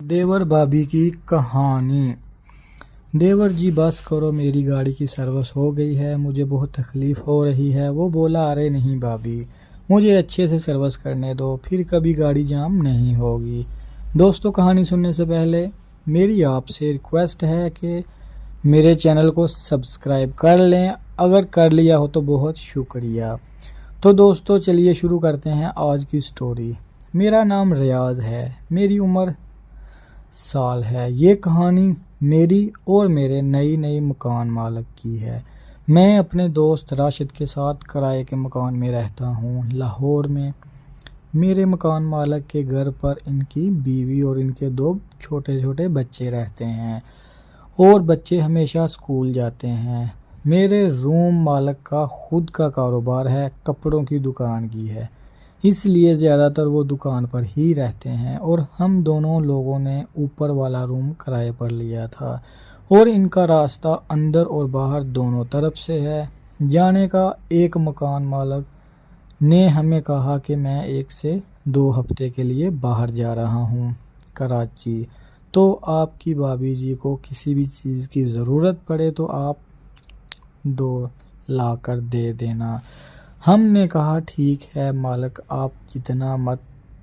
देवर भाभी की कहानी। देवर जी बस करो, मेरी गाड़ी की सर्विस हो गई है, मुझे बहुत तकलीफ़ हो रही है। वो बोला, अरे नहीं भाभी, मुझे अच्छे से सर्विस करने दो, फिर कभी गाड़ी जाम नहीं होगी। दोस्तों, कहानी सुनने से पहले मेरी आपसे रिक्वेस्ट है कि मेरे चैनल को सब्सक्राइब कर लें। अगर कर लिया हो तो बहुत शुक्रिया। तो दोस्तों, चलिए शुरू करते हैं आज की स्टोरी। मेरा नाम रियाज है, मेरी उम्र साल है। ये कहानी मेरी और मेरे नई मकान मालिक की है। मैं अपने दोस्त राशिद के साथ किराए के मकान में रहता हूँ, लाहौर में। मेरे मकान मालिक के घर पर इनकी बीवी और इनके 2 छोटे छोटे बच्चे रहते हैं और बच्चे हमेशा स्कूल जाते हैं। मेरे रूम मालिक का खुद का कारोबार है, कपड़ों की दुकान की है, इसलिए ज़्यादातर वो दुकान पर ही रहते हैं। और हम दोनों लोगों ने ऊपर वाला रूम किराए पर लिया था और इनका रास्ता अंदर और बाहर दोनों तरफ से है जाने का। एक मकान मालिक ने हमें कहा कि मैं 1 से 2 हफ्ते के लिए बाहर जा रहा हूँ, कराची। तो आपकी भाभी जी को किसी भी चीज़ की ज़रूरत पड़े तो आप 2 ला कर दे देना। हमने कहा, ठीक है मालिक, आप जितना मत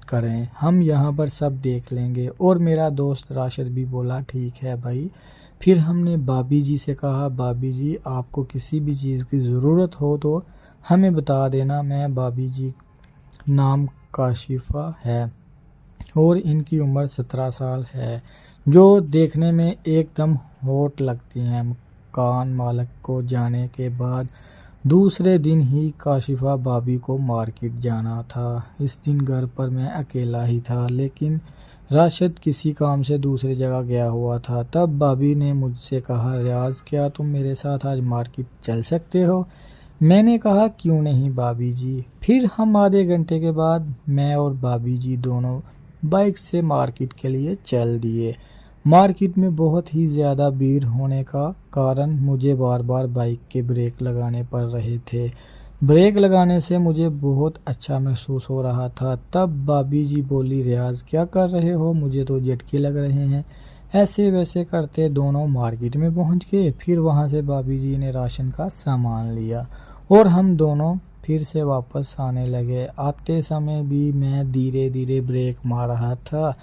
करें, हम यहाँ पर सब देख लेंगे। और मेरा दोस्त राशिद भी बोला, ठीक है भाई। फिर हमने भाभी जी से कहा, भाभी जी आपको किसी भी चीज़ की ज़रूरत हो तो हमें बता देना। मैं भाभी जी नाम काशिफ़ा है और इनकी उम्र 17 साल है, जो देखने में एकदम हॉट लगती हैं। मकान मालिक को जाने के बाद दूसरे दिन ही काशिफ़ा भाभी को मार्केट जाना था। इस दिन घर पर मैं अकेला ही था, लेकिन राशिद किसी काम से दूसरी जगह गया हुआ था। तब भाभी ने मुझसे कहा, रियाज क्या तुम मेरे साथ आज मार्केट चल सकते हो? मैंने कहा, क्यों नहीं भाभी जी। फिर हम आधे घंटे के बाद मैं और भाभी जी दोनों बाइक से मार्केट के लिए चल दिए। मार्केट में बहुत ही ज़्यादा भीड़ होने का कारण मुझे बार बार बाइक के ब्रेक लगाने पड़ रहे थे। ब्रेक लगाने से मुझे बहुत अच्छा महसूस हो रहा था। तब भाभी जी बोली, रियाज क्या कर रहे हो, मुझे तो झटके लग रहे हैं। ऐसे वैसे करते दोनों मार्केट में पहुंच गए। फिर वहां से भाभी जी ने राशन का सामान लिया और हम दोनों फिर से वापस आने लगे। आते समय भी मैं धीरे धीरे ब्रेक मार रहा था।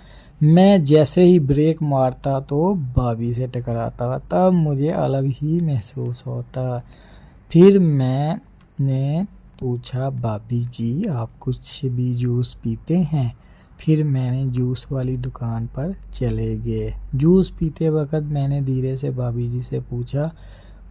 मैं जैसे ही ब्रेक मारता तो भाभी से टकराता, तब मुझे अलग ही महसूस होता। फिर मैंने पूछा, भाभी जी आप कुछ भी जूस पीते हैं? फिर मैंने जूस वाली दुकान पर चले गए। जूस पीते वक्त मैंने धीरे से भाभी जी से पूछा,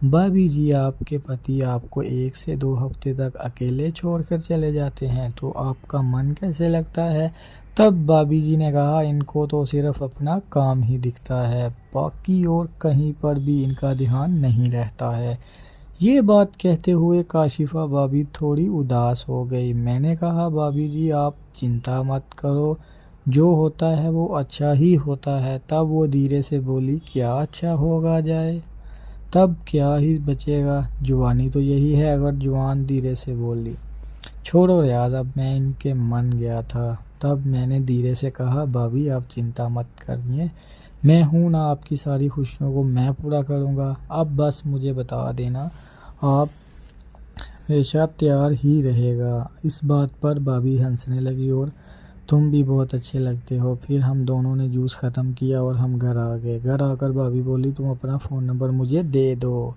भाभी जी आपके पति आपको 1 से 2 हफ्ते तक अकेले छोड़कर चले जाते हैं, तो आपका मन कैसे लगता है? तब भाभी जी ने कहा, इनको तो सिर्फ अपना काम ही दिखता है, बाकी और कहीं पर भी इनका ध्यान नहीं रहता है। ये बात कहते हुए काशिफ़ा भाभी थोड़ी उदास हो गई। मैंने कहा, भाभी जी आप चिंता मत करो, जो होता है वो अच्छा ही होता है। तब वो धीरे से बोली, क्या अच्छा होगा जाए, तब क्या ही बचेगा, जुबानी तो यही है। अगर जुबान धीरे से बोली, छोड़ो रियाज, अब मैं इनके मन गया था। तब मैंने धीरे से कहा, भाभी आप चिंता मत करिए, मैं हूँ ना, आपकी सारी खुशियों को मैं पूरा करूँगा। अब बस मुझे बता देना, आप हमेशा तैयार ही रहेगा। इस बात पर भाभी हंसने लगी और तुम भी बहुत अच्छे लगते हो। फिर हम दोनों ने जूस ख़त्म किया और हम घर आ गए। घर आकर भाभी बोली, तुम अपना फ़ोन नंबर मुझे दे दो।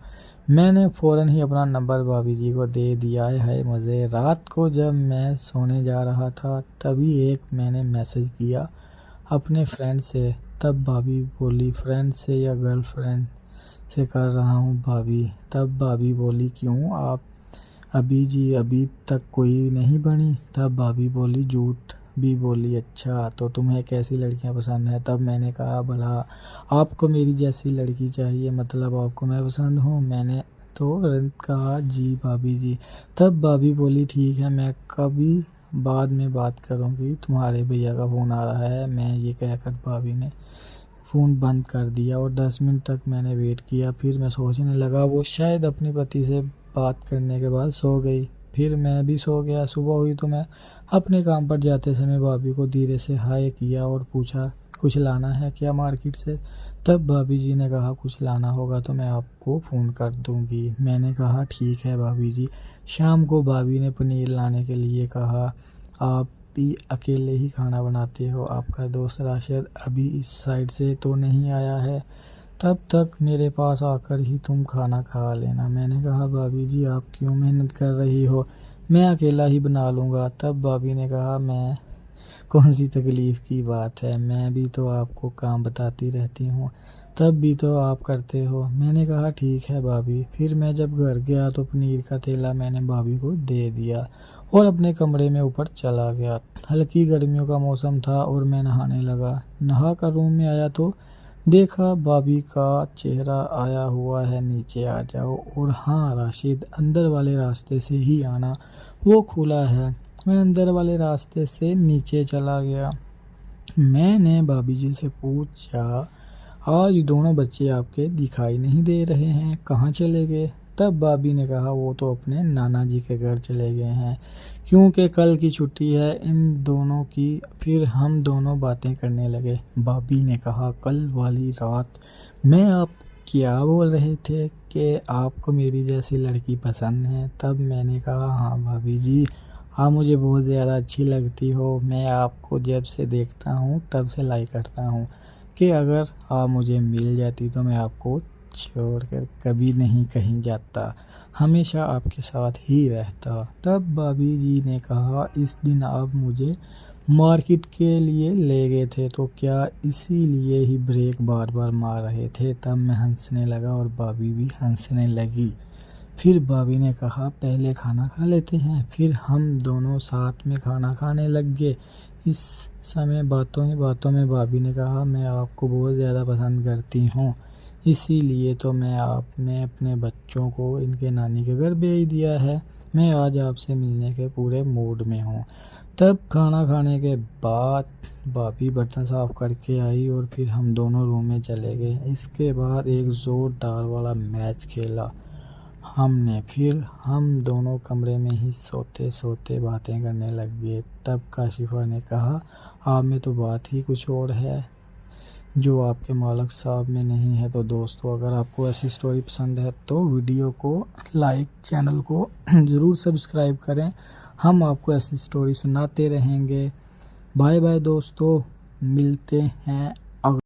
मैंने फ़ौरन ही अपना नंबर भाभी जी को दे दिया है मज़े। रात को जब मैं सोने जा रहा था तभी एक मैंने मैसेज किया अपने फ्रेंड से। तब भाभी बोली, फ्रेंड से या गर्लफ्रेंड से कर रहा हूँ भाभी। तब भाभी बोली, क्यों आप अभी तक कोई नहीं बनी? तब भाभी बोली, झूठ भी बोली, अच्छा तो तुम्हें कैसी लड़कियां पसंद हैं? तब मैंने कहा, भला आपको मेरी जैसी लड़की चाहिए, मतलब आपको मैं पसंद हूँ? मैंने तो कहा, जी भाभी जी। तब भाभी बोली, ठीक है, मैं कभी बाद में बात करूँगी, तुम्हारे भैया का फ़ोन आ रहा है। मैं ये कहकर भाभी ने फ़ोन बंद कर दिया और 10 मिनट तक मैंने वेट किया। फिर मैं सोचने लगा वो शायद अपने पति से बात करने के बाद सो गई। फिर मैं भी सो गया। सुबह हुई तो मैं अपने काम पर जाते समय भाभी को धीरे से हाय किया और पूछा, कुछ लाना है क्या मार्केट से? तब भाभी जी ने कहा कुछ लाना होगा तो मैं आपको फ़ोन कर दूंगी। मैंने कहा ठीक है भाभी जी। शाम को भाभी ने पनीर लाने के लिए कहा। आप भी अकेले ही खाना बनाते हो, आपका दोस्त राशिद अभी इस साइड से तो नहीं आया है, तब तक मेरे पास आकर ही तुम खाना खा लेना। मैंने कहा भाभी जी आप क्यों मेहनत कर रही हो, मैं अकेला ही बना लूँगा। तब भाभी ने कहा मैं कौन सी तकलीफ़ की बात है, मैं भी तो आपको काम बताती रहती हूँ, तब भी तो आप करते हो। मैंने कहा ठीक है भाभी। फिर मैं जब घर गया तो पनीर का थैला मैंने भाभी को दे दिया और अपने कमरे में ऊपर चला गया। हल्की गर्मियों का मौसम था और मैं नहाने लगा। नहा कर रूम में आया तो देखा भाभी का चेहरा आया हुआ है, नीचे आ जाओ। और हाँ राशिद, अंदर वाले रास्ते से ही आना, वो खुला है। मैं अंदर वाले रास्ते से नीचे चला गया। मैंने भाभी जी से पूछा आज दोनों बच्चे आपके दिखाई नहीं दे रहे हैं, कहाँ चले गए? तब भाभी ने कहा वो तो अपने नाना जी के घर चले गए हैं, क्योंकि कल की छुट्टी है इन दोनों की। फिर हम दोनों बातें करने लगे। भाभी ने कहा कल वाली रात में आप क्या बोल रहे थे कि आपको मेरी जैसी लड़की पसंद है? तब मैंने कहा हाँ भाभी जी, आप मुझे बहुत ज़्यादा अच्छी लगती हो। मैं आपको जब से देखता हूँ तब से लाइक करता हूँ कि अगर आप मुझे मिल जाती तो मैं आपको छोड़कर कभी नहीं कहीं जाता, हमेशा आपके साथ ही रहता। तब भाभी जी ने कहा इस दिन आप मुझे मार्केट के लिए ले गए थे तो क्या इसीलिए ही ब्रेक बार बार मार रहे थे? तब मैं हंसने लगा और भाभी भी हंसने लगी। फिर भाभी ने कहा पहले खाना खा लेते हैं। फिर हम दोनों साथ में खाना खाने लग गए। इस समय बातों ही बातों में भाभी ने कहा मैं आपको बहुत ज़्यादा पसंद करती हूँ, इसीलिए तो मैं आपने अपने बच्चों को इनके नानी के घर भेज दिया है। मैं आज आपसे मिलने के पूरे मूड में हूँ। तब खाना खाने के बाद भाभी बर्तन साफ़ करके आई और फिर हम दोनों रूम में चले गए। इसके बाद एक ज़ोरदार वाला मैच खेला हमने। फिर हम दोनों कमरे में ही सोते सोते बातें करने लग गए। तब काशिफ़ा ने कहा आप में तो बात ही कुछ और है जो आपके मालिक साहब में नहीं है। तो दोस्तों अगर आपको ऐसी स्टोरी पसंद है तो वीडियो को लाइक, चैनल को ज़रूर सब्सक्राइब करें। हम आपको ऐसी स्टोरी सुनाते रहेंगे। बाय बाय दोस्तों, मिलते हैं